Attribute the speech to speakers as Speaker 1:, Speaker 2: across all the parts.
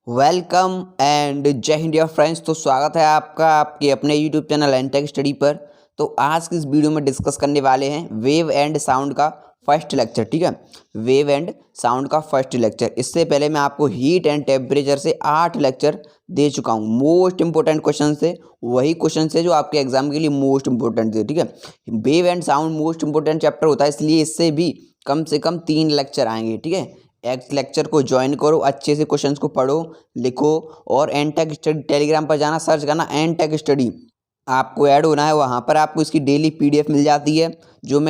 Speaker 1: Welcome and जय Hind dear friends. तो स्वागत है आपका आपके अपने यूट्यूब चैनल एनटेक स्टडी पर। तो आज की इस वीडियो में डिस्कस करने वाले हैं वेव एंड साउंड का फर्स्ट लेक्चर। ठीक है, वेव एंड साउंड का फर्स्ट लेक्चर। इससे पहले मैं आपको हीट एंड टेम्परेचर से 8 लेक्चर दे चुका हूँ। मोस्ट इंपॉर्टेंट क्वेश्चन से वही क्वेश्चन से जो आपके एग्जाम के लिए मोस्ट इंपॉर्टेंट थे। ठीक है, wave and sound most important chapter होता है, इसलिए इससे भी कम से कम 3 लेक्चर आएंगे। ठीक है, एक्स लेक्चर को ज्वाइन करो, अच्छे से क्वेश्चंस को पढ़ो लिखो और एनटेक स्टडी टेलीग्राम पर जाना, सर्च करना एनटेक स्टडी, आपको ऐड होना है। वहाँ पर आपको इसकी डेली पीडीएफ मिल जाती है। जो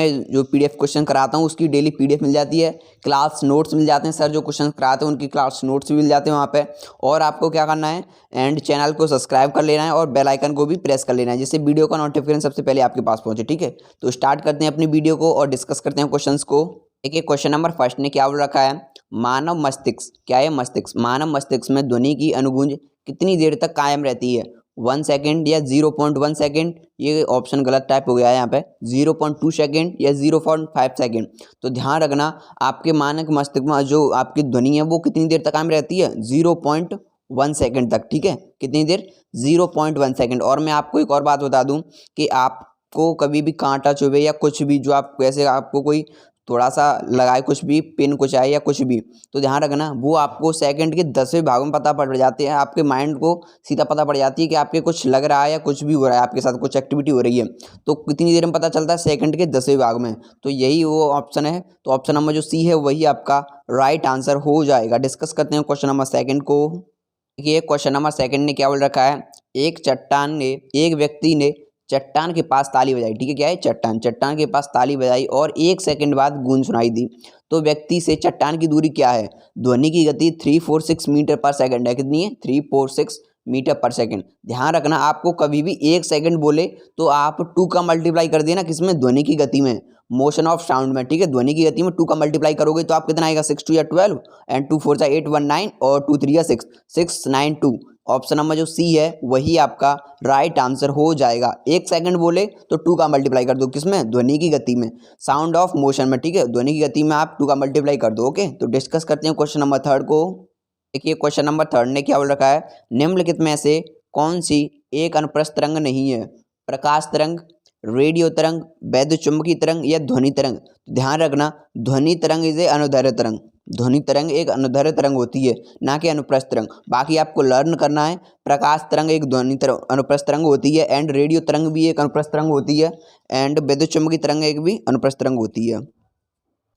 Speaker 1: पीडीएफ क्वेश्चन कराता हूँ उसकी डेली पीडीएफ मिल जाती है। क्लास नोट्स मिल जाते हैं, सर जो क्वेश्चन कराते हैं उनकी क्लास नोट्स भी मिल जाते हैं वहाँ पे। और आपको क्या करना है, एंड चैनल को सब्सक्राइब कर लेना है और बेल आइकन को भी प्रेस कर लेना है, जिससे वीडियो का नोटिफिकेशन सबसे पहले आपके पास पहुँचे। ठीक है, तो स्टार्ट करते हैं अपनी वीडियो को और डिस्कस करते हैं क्वेश्चन को। देखिए क्वेश्चन नंबर फर्स्ट ने क्या बोल रखा है, मानव मस्तिष्क, क्या है मस्तिष्क, मानव मस्तिष्क में ध्वनि की अनुगूंज कितनी देर तक कायम रहती है, 1 सेकेंड या 0.1 सेकेंड। ये ऑप्शन गलत टाइप हो गया है यहाँ पे, 0.2 सेकेंड या 0.5 सेकेंड। तो ध्यान रखना, आपके मानव मस्तिष्क में जो आपकी ध्वनि है वो कितनी देर तक कायम रहती है, 0.1 सेकेंड तक। ठीक है, कितनी देर, 0.1 सेकेंड। और मैं आपको एक और बात बता दूं कि आपको कभी भी कांटा चुभे या कुछ भी, जो आप वैसे आपको कोई थोड़ा सा लगाए, कुछ भी पिन कुछ आए या कुछ भी, तो ध्यान रखना वो आपको सेकंड के 10वें भागों में पता पड़ जाते हैं। आपके माइंड को सीधा पता पड़ जाती है कि आपके कुछ लग रहा है या कुछ भी हो रहा है, आपके साथ कुछ एक्टिविटी हो रही है, तो कितनी देर में पता चलता है, सेकंड के 10वें भाग में। तो यही वो ऑप्शन है। तो ऑप्शन नंबर जो सी है वही आपका राइट आंसर हो जाएगा। डिस्कस करते हैं क्वेश्चन नंबर सेकेंड को। देखिए क्वेश्चन नंबर सेकेंड ने क्या बोल रखा है, एक व्यक्ति ने चट्टान के पास ताली बजाई। ठीक है, क्या है, चट्टान के पास ताली बजाई और 1 सेकंड बाद गूंज सुनाई दी। तो व्यक्ति से चट्टान की दूरी क्या है, ध्वनि की गति 346 मीटर पर सेकंड है। कितनी है, 346 मीटर पर सेकंड। ध्यान रखना, आपको कभी भी 1 सेकंड बोले तो आप 2 का मल्टीप्लाई कर देना, किसमें, ध्वनि की गति में, मोशन ऑफ साउंड में। ठीक है, ध्वनि की गति में 2 का मल्टीप्लाई करोगे तो आप कितना आएगा, 6 2 या 12 एंड 2 4 8 1 9 और 2 3 या 6 692। ऑप्शन नंबर जो सी है वही आपका राइट आंसर हो जाएगा। 1 सेकंड बोले तो 2 का मल्टीप्लाई कर दो, किसमें, ध्वनि की गति में, साउंड ऑफ मोशन में। ठीक है, ध्वनि की गति में आप 2 का मल्टीप्लाई कर दो। ओके, तो डिस्कस करते हैं क्वेश्चन नंबर थर्ड को। देखिए क्वेश्चन नंबर थर्ड ने क्या बोल रखा है, निम्नलिखित में से कौन सी एक अनुप्रस्थ तरंग नहीं है, प्रकाश तरंग, रेडियो तरंग, वैद्युत चुंबकीय तरंग या ध्वनि तरंग। ध्यान रखना, ध्वनि तरंग इज ए अनुदैर्ध्य तरंग। ध्वनि तरंग एक अनुदैर्ध्य तरंग होती है, ना कि अनुप्रस्थ तरंग। बाकी आपको लर्न करना है, प्रकाश तरंग एक ध्वनि तरंग अनुप्रस्थ तरंग होती है, एंड रेडियो तरंग भी एक अनुप्रस्थ तरंग होती है, एंड वैद्युत चुंबकीय तरंग एक भी अनुप्रस्थ तरंग होती है।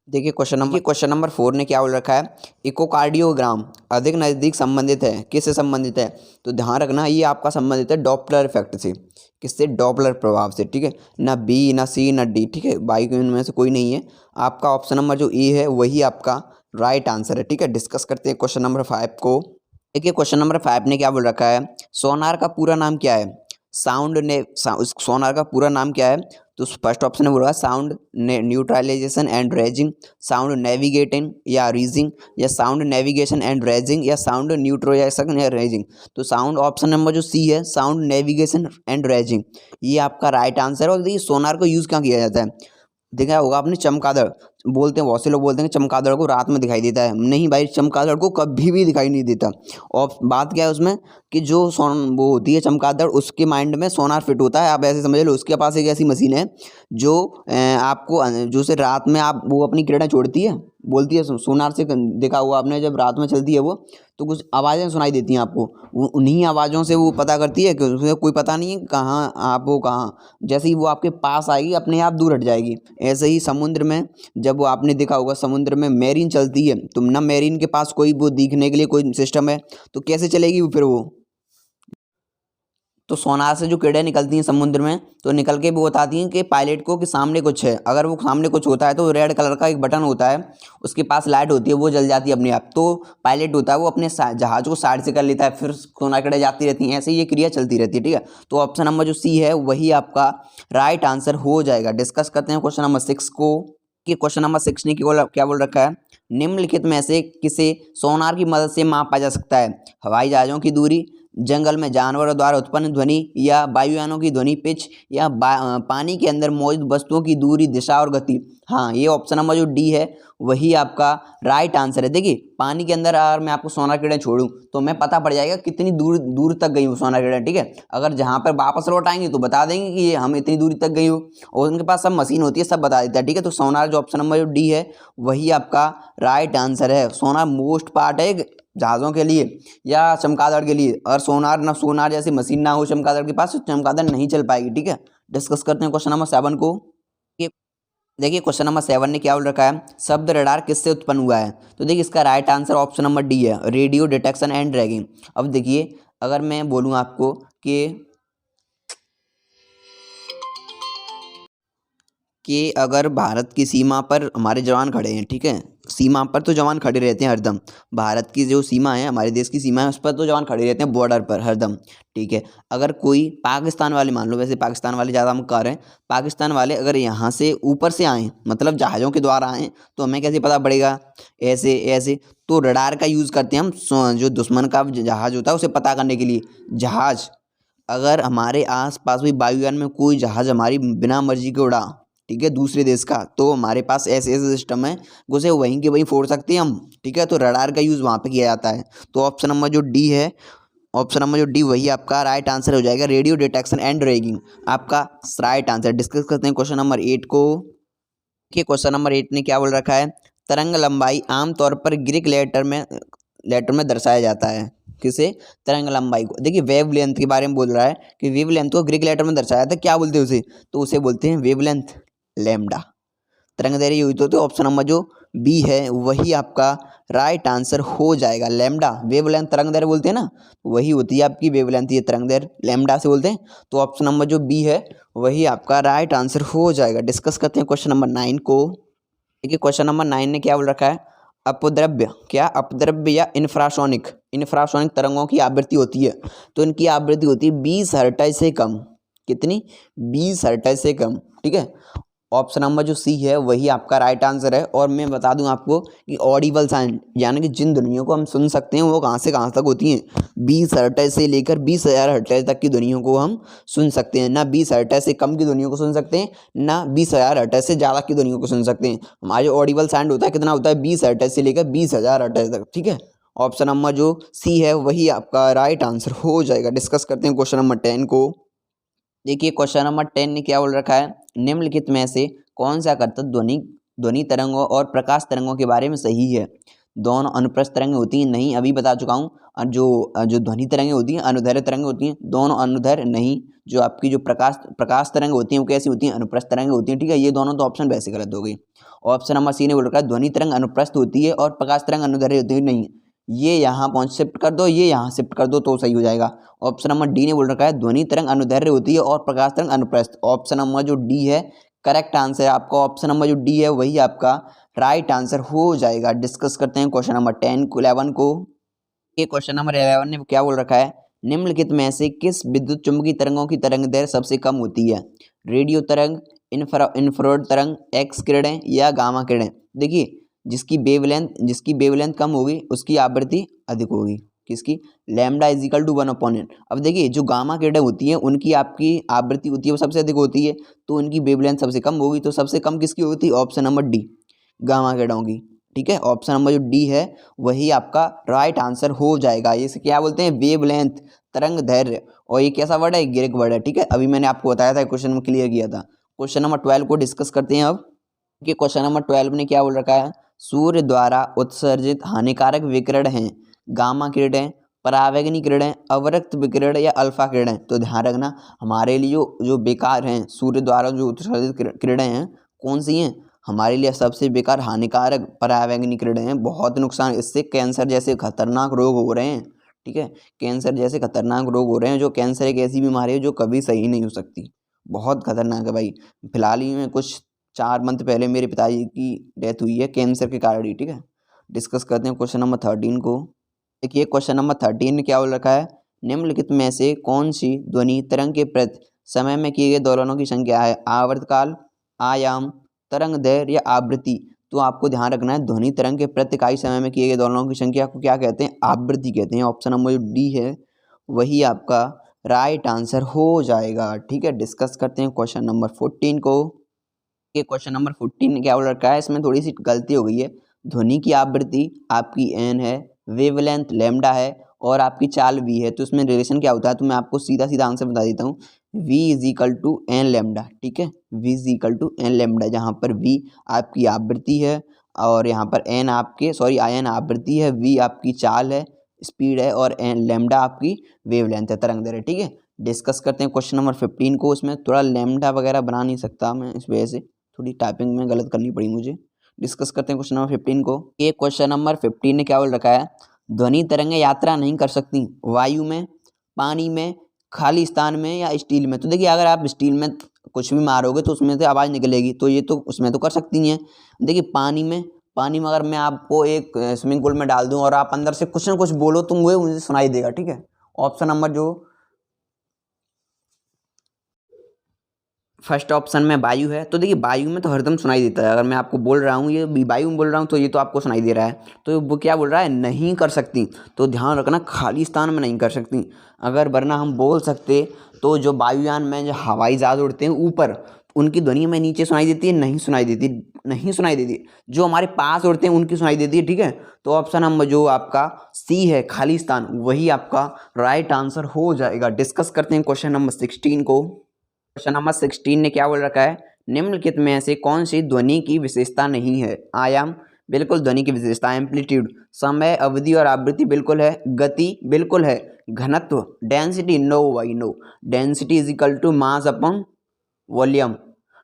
Speaker 1: देखिए क्वेश्चन नंबर 4 ने क्या बोल रखा है, इकोकार्डियोग्राम अधिक नज़दीक संबंधित है, किससे संबंधित है। तो ध्यान रखना, ये आपका संबंधित है डॉपलर इफेक्ट से। किससे, डॉपलर प्रभाव से। ठीक है, ना बी ना सी ना डी। ठीक है, बाई में से कोई नहीं है। आपका ऑप्शन नंबर जो ए है वही आपका राइट आंसर है। ठीक है, डिस्कस करते हैं क्वेश्चन नंबर 5 को। देखिए क्वेश्चन नंबर 5 ने क्या बोल रखा है, सोनार का पूरा नाम क्या है, सोनार का पूरा नाम क्या है। तो फर्स्ट ऑप्शन में बोला sound neutralization and raising, sound navigating या रीजिंग, या साउंड नेविगेशन एंड रेजिंग, या साउंड न्यूट्रलाइजेशन या रेजिंग। तो साउंड ऑप्शन नंबर जो सी है, साउंड नेविगेशन एंड रेजिंग, ये आपका राइट आंसर है। और देखिए सोनार को यूज़ कहाँ किया जाता है, देखा होगा आपने, चमगादड़ बोलते हैं, बहुत से लोग बोलते हैं चमगादड़ को रात में दिखाई देता है। नहीं भाई, चमगादड़ को कभी भी दिखाई नहीं देता। और बात क्या है उसमें कि जो वो होती है चमगादड़, उसके माइंड में सोनार फिट होता है। आप ऐसे समझ लो, उसके पास एक ऐसी मशीन है जो आपको जो से रात में आप वो अपनी किरणें छोड़ती है, बोलती है सोनार से। देखा हुआ आपने, जब रात में चलती है वो, तो कुछ आवाज़ें सुनाई देती हैं आपको, उन्हीं आवाज़ों से वो पता करती है कि उसे कोई पता नहीं है कहाँ आप हो, कहाँ। जैसे ही वो आपके पास आएगी अपने आप दूर हट जाएगी। ऐसे ही समुद्र में, जब वो आपने देखा होगा समुद्र में मैरीन चलती है, तो ना मैरीन के पास कोई वो दिखने के लिए कोई सिस्टम है, तो कैसे चलेगी वो फिर वो। तो सोनार से जो किरणें निकलती हैं समुद्र में, तो निकल के वो बताती हैं कि पायलट को कि सामने कुछ है। अगर वो सामने कुछ होता है तो रेड कलर का एक बटन होता है, उसके पास लाइट होती है, वो जल जाती है अपने आप। तो पायलट होता है वो अपने जहाज को साइड से कर लेता है, फिर सोनार किरणें जाती रहती हैं, ऐसे ही ये क्रिया चलती रहती है। ठीक है, तो ऑप्शन नंबर जो सी है वही आपका राइट आंसर हो जाएगा। डिस्कस करते हैं क्वेश्चन नंबर 6 को। कि क्वेश्चन नंबर 6 ने क्या बोल रखा है, निम्नलिखित में से किसे सोनार की मदद से मापा जा सकता है, हवाई जहाज़ों की दूरी, जंगल में जानवरों द्वारा उत्पन्न ध्वनि या वायुयानों की ध्वनि पिच या पानी के अंदर मौजूद वस्तुओं की दूरी दिशा और गति। हाँ, ये ऑप्शन नंबर जो डी है वही आपका राइट आंसर है। देखिए पानी के अंदर अगर मैं आपको सोनार किरणें छोड़ूं तो मैं पता पड़ जाएगा कितनी दूर दूर तक गई वो सोनार किरणें, ठीक है। अगर जहाँ पर वापस लौट आएंगे तो बता देंगे कि ये हम इतनी दूरी तक गई हो, और उनके पास सब मशीन होती है, सब बता देता है, ठीक है। तो सोनार जो ऑप्शन नंबर जो डी है वही आपका राइट आंसर है। सोनार मोस्ट पार्ट है जहाज़ों के लिए या चमगादड़ के लिए। अगर सोनार जैसी मशीन ना हो चमगादड़ के पास तो चमगादड़ नहीं चल पाएगी, ठीक है। डिस्कस करते हैं क्वेश्चन नंबर 7 को। देखिए क्वेश्चन नंबर 7 ने क्या बोल रखा है, शब्द रडार किससे उत्पन्न हुआ है। तो देखिए इसका right answer option number D है, रेडियो डिटेक्शन एंड ट्रैकिंग। अब देखिए अगर मैं बोलूँ आपको कि अगर भारत की सीमा पर हमारे जवान खड़े हैं, ठीक है, सीमा पर तो जवान खड़े रहते हैं हरदम। भारत की जो सीमा है, हमारे देश की सीमा है, उस पर तो जवान खड़े रहते हैं, बॉर्डर पर हरदम, ठीक है। अगर कोई पाकिस्तान वाले, मान लो, वैसे पाकिस्तान वाले ज़्यादा हम कह रहे हैं, पाकिस्तान वाले अगर यहाँ से ऊपर से आएँ, मतलब जहाज़ों के द्वारा आएँ, तो हमें कैसे पता पड़ेगा, ऐसे ऐसे। तो रडार का यूज़ करते हैं हम, जो दुश्मन का जहाज़ होता है उसे पता करने के लिए। जहाज़ अगर हमारे आस पास भी वायुयान में कोई जहाज़ हमारी बिना मर्जी के उड़ा, ठीक है, दूसरे देश का, तो हमारे पास ऐसे ऐसे सिस्टम है उसे वहीं के वहीं फोड़ सकते हैं हम, ठीक है। तो रडार का यूज़ वहाँ पे किया जाता है। तो ऑप्शन नंबर जो डी है, ऑप्शन नंबर जो डी वही आपका राइट आंसर हो जाएगा, रेडियो डिटेक्शन एंड ट्रैकिंग आपका राइट आंसर। डिस्कस करते हैं क्वेश्चन नंबर 8 को। देखिए क्वेश्चन नंबर 8 ने क्या बोल रखा है, तरंग लंबाई आमतौर पर ग्रीक लेटर में दर्शाया जाता है। किसे, तरंग लंबाई को। देखिए वेवलेंथ के बारे में बोल रहा है कि वेवलेंथ को ग्रीक लेटर में दर्शाया था, क्या बोलते हैं उसे, तो उसे बोलते हैं वेवलेंथ लैम्डा। तरंग दैर्घ्य हुई तो ऑप्शन नंबर जो बी है वही आपका राइट आंसर हो जाएगा, लैम्डा। वेवलेंथ तरंग दैर्घ्य बोलते हैं ना, वही होती है आपकी वेवलेंथ, ये तरंग दैर्घ्य लैम्डा से बोलते हैं। तो ऑप्शन नंबर जो बी है वही आपका राइट आंसर हो जाएगा। डिस्कस करते हैं क्वेश्चन नंबर 9 को। देखिए क्वेश्चन नंबर 9 ने क्या बोल रखा है, अपद्रव्य या इंफ्रासोनिक तरंगों की आवृत्ति होती है, तो इनकी आवृत्ति होती है 20 हर्ट्ज से कम। कितनी, 20 हर्ट्ज से कम, ठीक है। ऑप्शन नंबर जो सी है वही आपका राइट आंसर है। और मैं बता दूं आपको कि ऑडिबल साउंड यानी कि जिन ध्वनियों को हम सुन सकते हैं वो कहाँ से कहाँ तक होती हैं, 20 हर्ट्ज से लेकर 20,000 हर्ट्ज तक की ध्वनियों को हम सुन सकते हैं। ना 20 हर्ट्ज से कम की ध्वनियों को सुन सकते हैं, ना 20,000 हर्ट्ज से ज़्यादा की ध्वनियों को सुन सकते हैं। हमारा जो ऑडिबल साउंड होता है कितना होता है, 20 हर्ट्ज से लेकर 20,000 हर्ट्ज तक, ठीक है। ऑप्शन नंबर जो सी है वही आपका राइट आंसर हो जाएगा। डिस्कस करते हैं क्वेश्चन नंबर 10 को। देखिए क्वेश्चन नंबर 10 ने क्या बोल रखा है, निम्नलिखित में से कौन सा कथन ध्वनि तरंगों और प्रकाश तरंगों के बारे में सही है। दोनों अनुप्रस्थ तरंगें होती हैं, नहीं, अभी बता चुका हूँ। जो ध्वनि तरंगें होती हैं अनुदैर्घ्य तरंगें होती हैं, दोनों अनुदैर्घ्य नहीं। जो आपकी जो प्रकाश तरंगें होती हैं वो कैसी होती हैं, अनुप्रस्थ तरंगें होती हैं, ठीक है। ये दोनों तो ऑप्शन वैसे गलत हो गई। ऑप्शन नंबर सी ने बोल रखा है ध्वनि तरंग अनुप्रस्थ होती है और प्रकाश तरंग अनुदैर्घ्य होती है, नहीं। ये यहाँ पहुँच शिफ्ट कर दो, ये यहाँ शिफ्ट कर दो तो सही हो जाएगा। ऑप्शन नंबर डी ने बोल रखा है ध्वनि तरंग अनुदैर्घ्य होती है और प्रकाश तरंग अनुप्रस्थ। ऑप्शन नंबर जो डी है करेक्ट आंसर है आपका। ऑप्शन नंबर जो डी है वही आपका राइट आंसर हो जाएगा। डिस्कस करते हैं क्वेश्चन नंबर 11 को। ये क्वेश्चन नंबर 11 ने क्या बोल रखा है, निम्नलिखित में से किस विद्युत चुम्बकीय तरंगों की तरंग दैर्घ्य सबसे कम होती है। रेडियो तरंग, इंफ्रारेड तरंग, एक्स किरणें या गामा किरणें। देखिए जिसकी वेवलेंथ कम होगी उसकी आवृत्ति अधिक होगी। किसकी, lambda is equal to 1/n। अब देखिए जो गामा किरणें होती हैं उनकी आपकी आवृत्ति होती है वो सबसे अधिक होती है, तो उनकी वेवलेंथ सबसे कम होगी। तो सबसे कम किसकी होती है, ऑप्शन नंबर डी, गामा किरणों की, ठीक है। ऑप्शन नंबर जो डी है वही आपका राइट आंसर हो जाएगा। इसे क्या बोलते हैं, वेवलेंथ, तरंग दैर्घ्य। और ये कैसा वर्ड है, ग्रीक वर्ड है, ठीक है। अभी मैंने आपको बताया था, क्वेश्चन में क्लियर किया था। क्वेश्चन नंबर 12 को डिस्कस करते हैं अब। कि क्वेश्चन नंबर 12 ने क्या बोल रखा है, सूर्य द्वारा उत्सर्जित हानिकारक विकिरण हैं गामा किरणें, परावैंगनी किरणें, अवरक्त विकिरण या अल्फा किरणें। तो ध्यान रखना हमारे लिए जो बेकार हैं, सूर्य द्वारा जो उत्सर्जित किरणें हैं कौन सी हैं, हमारे लिए सबसे बेकार हानिकारक परावैंगनी किरणें हैं। बहुत नुकसान, इससे कैंसर जैसे खतरनाक रोग हो रहे हैं, ठीक है। कैंसर जैसे खतरनाक रोग हो रहे हैं। जो कैंसर एक ऐसी बीमारी है जो कभी सही नहीं हो सकती, बहुत खतरनाक है भाई। फिलहाल ही में कुछ 4 मंथ पहले मेरे पिताजी की डेथ हुई है कैंसर के कारण ही, ठीक है। डिस्कस करते हैं क्वेश्चन नंबर 13 को। देखिए क्वेश्चन नंबर 13 ने क्या बोल रखा है, निम्नलिखित में से कौन सी ध्वनि तरंग के प्रति समय में किए गए दोलनों की संख्या है। आवर्तकाल, आयाम, तरंग दैर्घ्य या आवृत्ति। तो आपको ध्यान रखना है ध्वनि तरंग के प्रति इकाई समय में किए गए दोलनों की संख्या को क्या कहते हैं, आवृत्ति कहते हैं। ऑप्शन नंबर जो डी है वही आपका राइट आंसर हो जाएगा। ठीक है, डिस्कस करते हैं क्वेश्चन नंबर 14 को। ये क्वेश्चन नंबर 14 क्या बोल रखा है, इसमें थोड़ी सी गलती हो गई है। ध्वनि की आवृत्ति आपकी एन है, वेवलेंथ लैम्डा है और आपकी चाल वी है। तो इसमें रिलेशन क्या होता है, तो मैं आपको सीधा सीधा आंसर बता देता हूँ। v is equal to n lambda. ठीक है, v is equal to n lambda, जहाँ पर v आपकी आवृत्ति है और यहाँ पर एन आपके एन आवृत्ति है, v आपकी चाल है, स्पीड है और एन लैम्डा आपकी वेवलेंथ है, तरंग दैर्घ्य। ठीक है, डिस्कस करते हैं क्वेश्चन नंबर 15 को। इसमें थोड़ा लैम्डा वगैरह बना नहीं सकता मैं, इस वजह से थोड़ी टाइपिंग में गलत करनी पड़ी मुझे। डिस्कस करते हैं क्वेश्चन नंबर 15 को। ये क्वेश्चन नंबर 15 ने क्या बोल रखा है, ध्वनि तरंगें यात्रा नहीं कर सकती वायु में, पानी में, खाली स्थान में या स्टील में। तो देखिए, अगर आप स्टील में कुछ भी मारोगे तो उसमें से आवाज़ निकलेगी, तो ये तो उसमें तो कर सकती हैं। देखिए, पानी में अगर मैं आपको एक स्विमिंग पूल में डाल दूं और आप अंदर से कुछ ना कुछ बोलो तो मुझे सुनाई देगा। ठीक है, ऑप्शन नंबर जो फर्स्ट ऑप्शन में वायु है, तो देखिए वायु में तो हरदम सुनाई देता है। अगर मैं आपको बोल रहा हूँ ये वायु में बोल रहा हूँ तो ये तो आपको सुनाई दे रहा है। तो वो क्या बोल रहा है, नहीं कर सकती। तो ध्यान रखना, खाली स्थान में नहीं कर सकती। अगर वरना हम बोल सकते तो जो वायुयान में जो हवाई जहाज उड़ते हैं ऊपर, उनकी ध्वनि में नीचे सुनाई देती है, नहीं सुनाई देती, नहीं सुनाई देती। जो हमारे पास उड़ते हैं उनकी सुनाई देती है। ठीक है, तो ऑप्शन नंबर जो आपका सी है, खाली स्थान, वही आपका राइट आंसर हो जाएगा। डिस्कस करते हैं क्वेश्चन नंबर 16 को। क्वेश्चन नंबर 16 ने क्या बोल रखा है, निम्नलिखित में से कौन सी ध्वनि की विशेषता नहीं है। आयाम, बिल्कुल ध्वनि की विशेषता। एम्पलीट्यूड, समय, अवधि और आवृत्ति बिल्कुल है। गति बिल्कुल है। घनत्व, डेंसिटी, नो भाई no. Density is equal to mass upon volume,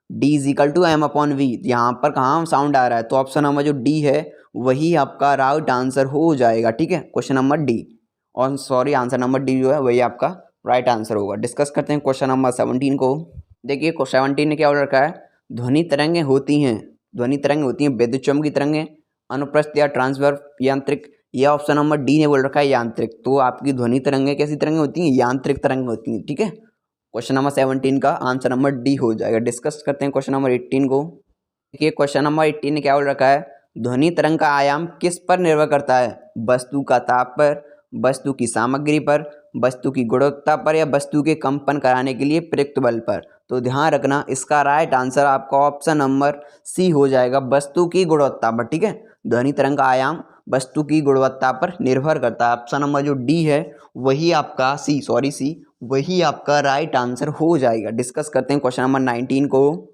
Speaker 1: D is equal to M upon V. यहाँ पर कहाँ साउंड आ रहा है, तो ऑप्शन नंबर जो डी है वही आपका राइट आंसर हो जाएगा। ठीक है, क्वेश्चन नंबर डी और आंसर नंबर डी जो है वही आपका राइट आंसर होगा। डिस्कस करते हैं क्वेश्चन नंबर 17 को। देखिए, 17 ने क्या बोल रखा है, ध्वनि तरंगें होती हैं विद्युत चुम्बकीय तरंगें, अनुप्रस्थ या ट्रांसवर्स, यांत्रिक। यह ऑप्शन नंबर डी ने बोल रखा है यांत्रिक। तो आपकी ध्वनि तरंगें कैसी तरंगें होती हैं, यांत्रिक तरंगें होती हैं। ठीक है, क्वेश्चन नंबर 17 का आंसर नंबर डी हो जाएगा। डिस्कस करते हैं क्वेश्चन नंबर 18 को। देखिए, क्वेश्चन नंबर 18 ने क्या बोल रखा है, ध्वनि तरंग का आयाम किस पर निर्भर करता है। वस्तु का ताप पर, वस्तु की सामग्री पर, वस्तु की गुणवत्ता पर या वस्तु के कंपन कराने के लिए प्रयुक्त बल पर। तो ध्यान रखना, इसका राइट आंसर आपका ऑप्शन नंबर सी हो जाएगा, वस्तु की गुणवत्ता पर। ठीक है, ध्वनि तरंग का आयाम वस्तु की गुणवत्ता पर निर्भर करता है। ऑप्शन नंबर जो डी है वही आपका सी वही आपका राइट आंसर हो जाएगा। डिस्कस करते हैं क्वेश्चन नंबर 19 को।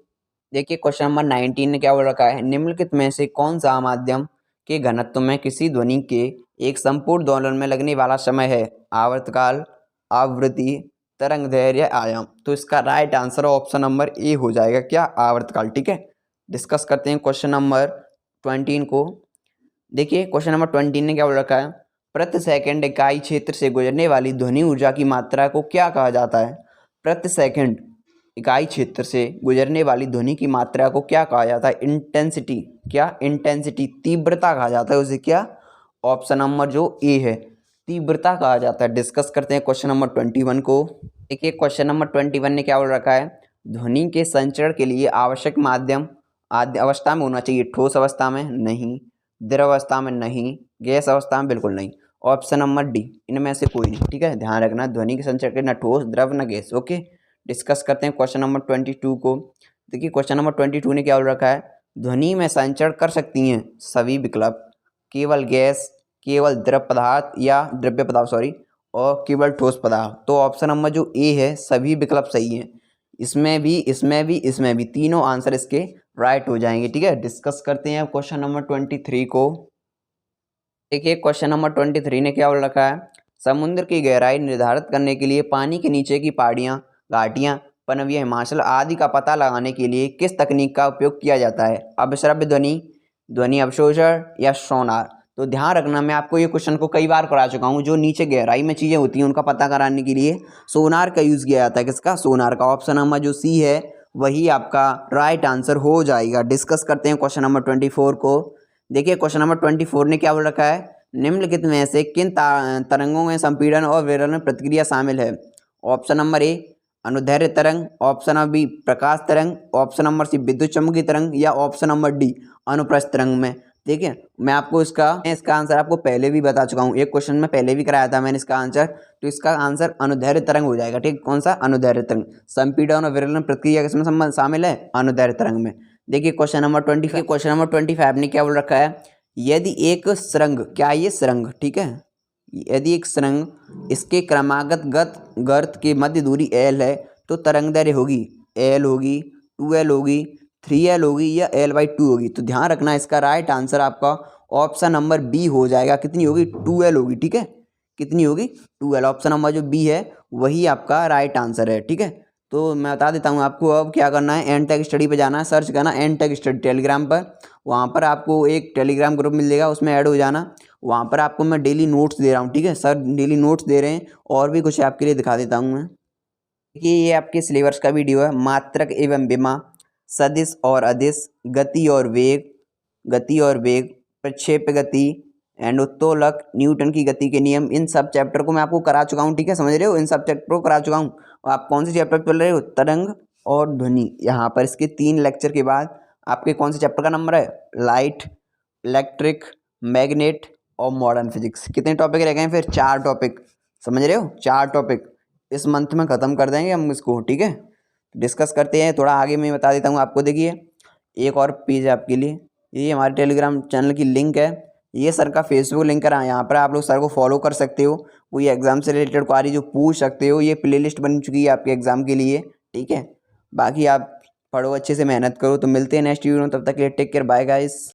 Speaker 1: देखिए, क्वेश्चन नंबर 19 ने क्या बोल रखा है, निम्नलिखित में से कौन सा माध्यम के घनत्व में किसी ध्वनि के एक संपूर्ण दोलन में लगने वाला समय है। आवर्तकाल, आवृत्ति, तरंग दैर्घ्य या आयाम। तो इसका right answer option number A हो जाएगा, क्या, आवर्तकाल। ठीक है, डिस्कस करते हैं क्वेश्चन नंबर 20 को। देखिए, क्वेश्चन नंबर 20 ने क्या बोल रखा है, प्रति सेकंड इकाई क्षेत्र से गुजरने वाली ध्वनि ऊर्जा की मात्रा को क्या कहा जाता है। प्रति सेकंड इकाई क्षेत्र से गुजरने वाली ध्वनि की मात्रा को क्या कहा जाता है। इंटेंसिटी, तीव्रता कहा जाता है उसे, क्या, ऑप्शन नंबर जो ए है, तीव्रता कहा जाता है। डिस्कस करते हैं क्वेश्चन नंबर 21 को। देखिए, क्वेश्चन नंबर 21 ने क्या बोल रखा है, ध्वनि के संचरण के लिए आवश्यक माध्यम आद्य अवस्था में होना चाहिए। ठोस अवस्था में नहीं, द्रव अवस्था में नहीं, गैस अवस्था में बिल्कुल नहीं। ऑप्शन नंबर डी, इनमें से कोई नहीं। ठीक है, ध्यान रखना, ध्वनि के संचरण के न ठोस, द्रव, न गैस। ओके, डिस्कस करते हैं क्वेश्चन नंबर 22 को। देखिए, क्वेश्चन नंबर 22 ने क्या बोल रखा है, ध्वनि में संचरण कर सकती हैं सभी विकल्प, केवल गैस, केवल द्रव्य पदार्थ और केवल ठोस पदार्थ। तो ऑप्शन नंबर जो ए है सभी विकल्प सही हैं, इसमें भी तीनों आंसर इसके राइट हो जाएंगे। ठीक है, डिस्कस करते हैं क्वेश्चन नंबर 23 को। देखिए, क्वेश्चन नंबर 23 ने क्या बोल रखा है, समुद्र की गहराई निर्धारित करने के लिए पानी के नीचे की पहाड़ियाँ, घाटियाँ, पनविया, हिमाचल आदि का पता लगाने के लिए किस तकनीक का उपयोग किया जाता है। अवश्रव्य ध्वनि, ध्वनि अवशोषण या सोनार। तो ध्यान रखना, मैं आपको ये क्वेश्चन को कई बार करा चुका हूँ। जो नीचे गहराई में चीज़ें होती हैं उनका पता कराने के लिए सोनार का यूज़ किया जाता है। किसका, सोनार का। ऑप्शन नंबर जो सी है वही आपका राइट आंसर हो जाएगा। डिस्कस करते हैं क्वेश्चन नंबर 24 को। देखिए, क्वेश्चन नंबर 24 ने क्या बोल रखा है, निम्नलिखित में से किन तरंगों में संपीड़न और विरलन प्रक्रिया शामिल है। ऑप्शन नंबर ए अनुदैर्घ्य तरंग, ऑप्शन नंबर बी प्रकाश तरंग, ऑप्शन नंबर सी विद्युत चुम्बकीय तरंग या ऑप्शन नंबर डी अनुप्रस्थ तरंग में। देखिए मैं आपको इसका आंसर आपको पहले भी बता चुका हूँ, एक क्वेश्चन में पहले भी कराया था मैंने इसका आंसर। तो इसका आंसर अनुदैर्ध्य तरंग हो जाएगा, ठीक। कौन सा? अनुदैर्ध्य तरंग। संपीड़न और विरलन प्रक्रिया किसमें शामिल है? अनुदैर्ध्य तरंग में। देखिए क्वेश्चन नंबर 25 ने क्या बोल रखा है, यदि एक सुरंग, क्या ये सुरंग, ठीक है, यदि एक सुरंग इसके क्रमागत गर्त के मध्य दूरी L है तो तरंग दैर्ध्य होगी L होगी, 2L होगी, 3L होगी या L/2 होगी। तो ध्यान रखना इसका राइट आंसर आपका ऑप्शन नंबर बी हो जाएगा। कितनी होगी? 2L होगी, ठीक है। कितनी होगी? 2L। ऑप्शन नंबर जो बी है वही आपका राइट आंसर है, ठीक है। तो मैं बता देता हूँ आपको अब क्या करना है, एनटेक स्टडी पे जाना है, सर्च करना एनटेक स्टडी टेलीग्राम पर। वहाँ पर आपको एक टेलीग्राम ग्रुप मिल जाएगा, उसमें ऐड हो जाना। वहाँ पर आपको मैं डेली नोट्स दे रहा हूँ, ठीक है सर, डेली नोट्स दे रहे हैं और भी कुछ आपके लिए दिखा देता हूँ मैं। देखिए ये आपके सिलेबस का वीडियो है। मात्रक एवं विमा, सदिश और अदिश, गति और वेग, प्रक्षेप गति एंड उत्तोलक, न्यूटन की गति के नियम, इन सब चैप्टर को मैं आपको करा चुका हूँ, ठीक है, समझ रहे हो, इन सब चैप्टर को करा चुका हूँ। और आप कौन से चैप्टर पढ़ रहे हो? तरंग और ध्वनि। यहाँ पर इसके 3 लेक्चर के बाद आपके कौन से चैप्टर का नंबर है? लाइट, इलेक्ट्रिक, मैग्नेट और मॉडर्न फिजिक्स। कितने टॉपिक रह गए? फिर 4 टॉपिक, समझ रहे हो, 4 टॉपिक इस मंथ में ख़त्म कर देंगे हम इसको, ठीक है। डिस्कस करते हैं थोड़ा आगे, मैं बता देता हूँ आपको। देखिए एक और पेज है आपके लिए, ये हमारे टेलीग्राम चैनल की लिंक है, ये सर का फेसबुक लिंक है। यहाँ पर आप लोग सर को फॉलो कर सकते हो, कोई एग्ज़ाम से रिलेटेड क्वारी जो पूछ सकते हो। ये प्लेलिस्ट बन चुकी है आपके एग्ज़ाम के लिए, ठीक है। बाकी आप पढ़ो अच्छे से, मेहनत करो। तो मिलते हैं नेक्स्ट वीडियो में, तब तक के लिए टेक केयर, बाय गाइस।